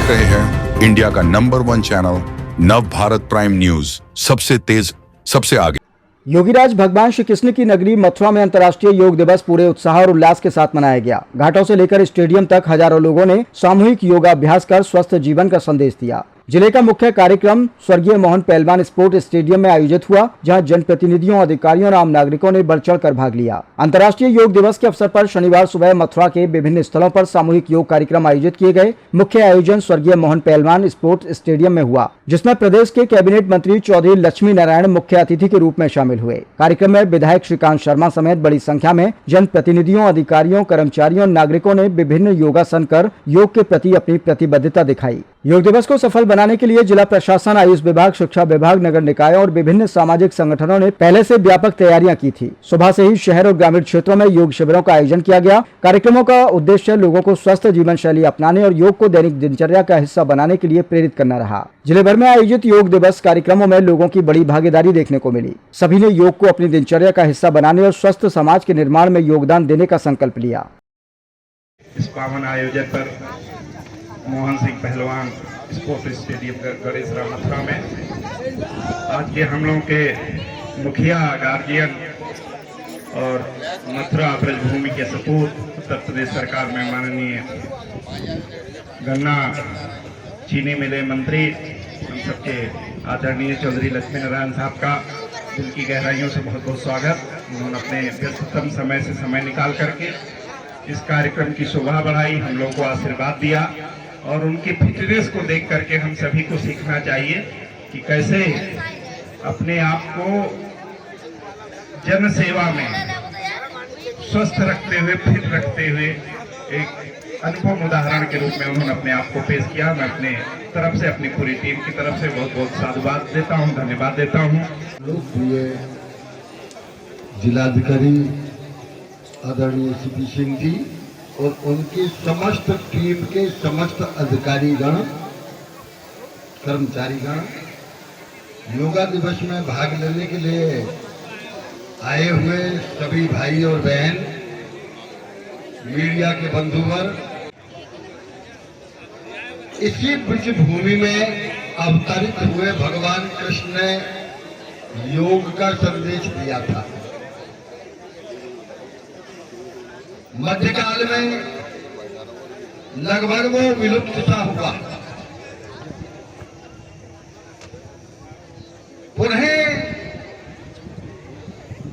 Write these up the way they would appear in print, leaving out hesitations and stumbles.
देख रहे हैं इंडिया का नंबर 1 चैनल नव भारत प्राइम न्यूज, सबसे तेज सबसे आगे। योगीराज भगवान श्री कृष्ण की नगरी मथुरा में अंतर्राष्ट्रीय योग दिवस पूरे उत्साह और उल्लास के साथ मनाया गया। घाटों से लेकर स्टेडियम तक हजारों लोगों ने सामूहिक योगाभ्यास कर स्वस्थ जीवन का संदेश दिया। जिले का मुख्य कार्यक्रम स्वर्गीय मोहन पहलवान स्पोर्ट स्टेडियम में आयोजित हुआ, जहां जनप्रतिनिधियों, अधिकारियों और आम नागरिकों ने बढ़ चढ़ कर भाग लिया। अंतर्राष्ट्रीय योग दिवस के अवसर पर शनिवार सुबह मथुरा के विभिन्न स्थलों पर सामूहिक योग कार्यक्रम आयोजित किए गए। मुख्य आयोजन स्वर्गीय मोहन पहलवान स्पोर्ट स्टेडियम में हुआ, जिसमें प्रदेश के कैबिनेट मंत्री चौधरी लक्ष्मी नारायण मुख्य अतिथि के रूप में शामिल हुए। कार्यक्रम में विधायक श्रीकांत शर्मा समेत बड़ी संख्या में जनप्रतिनिधियों, अधिकारियों, कर्मचारियों, नागरिकों ने विभिन्न योगासन कर योग के प्रति अपनी प्रतिबद्धता दिखाई। योग दिवस को सफल बनाने के लिए जिला प्रशासन, आयुष विभाग, शिक्षा विभाग, नगर निकायों और विभिन्न सामाजिक संगठनों ने पहले से व्यापक तैयारियां की थी। सुबह से ही शहर और ग्रामीण क्षेत्रों में योग शिविरों का आयोजन किया गया। कार्यक्रमों का उद्देश्य लोगों को स्वस्थ जीवन शैली अपनाने और योग को दैनिक दिनचर्या का हिस्सा बनाने के लिए प्रेरित करना रहा। जिले भर में आयोजित योग दिवस कार्यक्रमों में लोगों की बड़ी भागीदारी देखने को मिली। सभी ने योग को अपनी दिनचर्या का हिस्सा बनाने और स्वस्थ समाज के निर्माण में योगदान देने का संकल्प लिया। इस पावन आयोजन पर मोहन सिंह पहलवान स्पोर्ट स्टेडियम गणेशरा मथुरा में आज के हम लोगों के मुखिया, गार्जियन और मथुरा ब्रजभूमि के सपूत उत्तर प्रदेश सरकार में माननीय गन्ना चीनी मिले मंत्री हम सबके आदरणीय चौधरी लक्ष्मी नारायण साहब का दिल की गहराइयों से बहुत बहुत स्वागत। उन्होंने अपने व्यस्ततम समय से समय निकाल करके इस कार्यक्रम की शोभा बढ़ाई, हम लोगों को आशीर्वाद दिया और उनकी फिटनेस को देख करके हम सभी को सीखना चाहिए कि कैसे अपने आप को जन सेवा में स्वस्थ रखते हुए, फिट रखते हुए एक अनुपम उदाहरण के रूप में उन्होंने अपने आप को पेश किया। मैं अपने तरफ से, अपनी पूरी टीम की तरफ से बहुत बहुत साधुवाद देता हूं, धन्यवाद देता हूं। लोकप्रिय जिलाधिकारी आदरणीय सीपी सिंह जी और उनकी समस्त टीम के समस्त अधिकारीगण, कर्मचारीगण योगा दिवस में भाग लेने के लिए आए हुए सभी भाई और बहन, मीडिया के बंधुवर, इसी ब्रज भूमि में अवतरित हुए भगवान कृष्ण ने योग का संदेश दिया था। मध्यकाल में लगभग वो विलुप्त सा हुआ, पुनः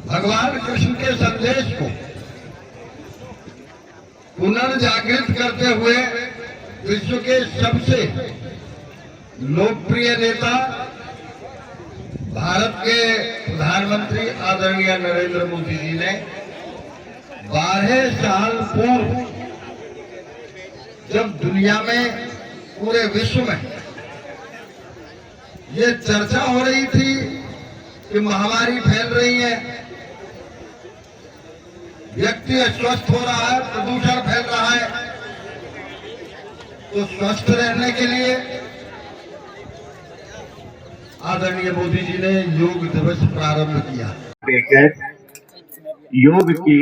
भगवान कृष्ण के संदेश को पुनर्जागृत करते हुए विश्व के सबसे लोकप्रिय नेता, भारत के प्रधानमंत्री आदरणीय नरेंद्र मोदी जी ने 12 साल पूर्व जब दुनिया में, पूरे विश्व में ये चर्चा हो रही थी कि महामारी फैल रही है, व्यक्ति अस्वस्थ हो रहा है, प्रदूषण फैल रहा है, तो स्वस्थ रहने के लिए आदरणीय मोदी जी ने योग दिवस प्रारंभ किया। योग की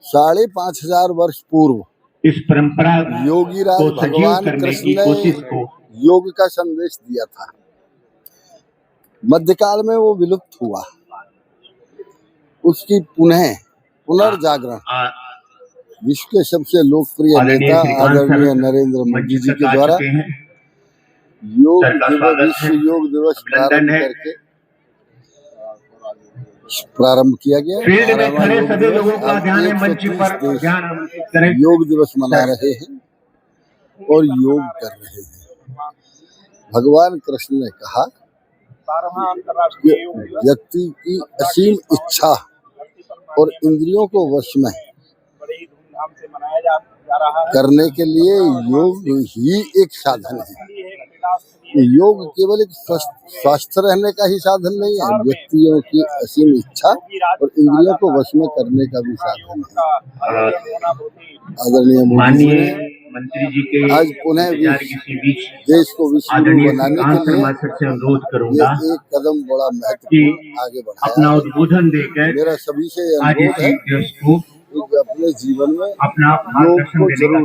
5,500 वर्ष पूर्व इस परंपरा योगीराज भगवान कृष्ण ने योग का संदेश दिया था। मध्यकाल में वो विलुप्त हुआ, उसकी पुनर्जागरण विश्व के सबसे लोकप्रिय नेता आदरणीय नरेंद्र मोदी जी के द्वारा योग दिवस, विश्व योग दिवस प्रारंभ किया गया। फील्ड में खड़े सभी लोगों का ध्यान मंच पर योग दिवस मना रहे हैं और योग कर रहे हैं। भगवान कृष्ण ने कहा कि व्यक्ति की असीम इच्छा और इंद्रियों को वश में करने के लिए योग ही एक साधन है। योग केवल एक स्वस्थ रहने का ही साधन नहीं है, व्यक्तियों की असीम इच्छा और इंद्रियों को वश में करने का भी साधन है। आदरणीय मोदी जी ने आज पुनः देश को विश्व बनाने के लिए ये एक कदम बड़ा महत्वपूर्ण आगे बढ़ाया। अपना उद्बोधन देकर मेरा सभी से अनुरोध है कि अपने जीवन में अपना योग को जरूर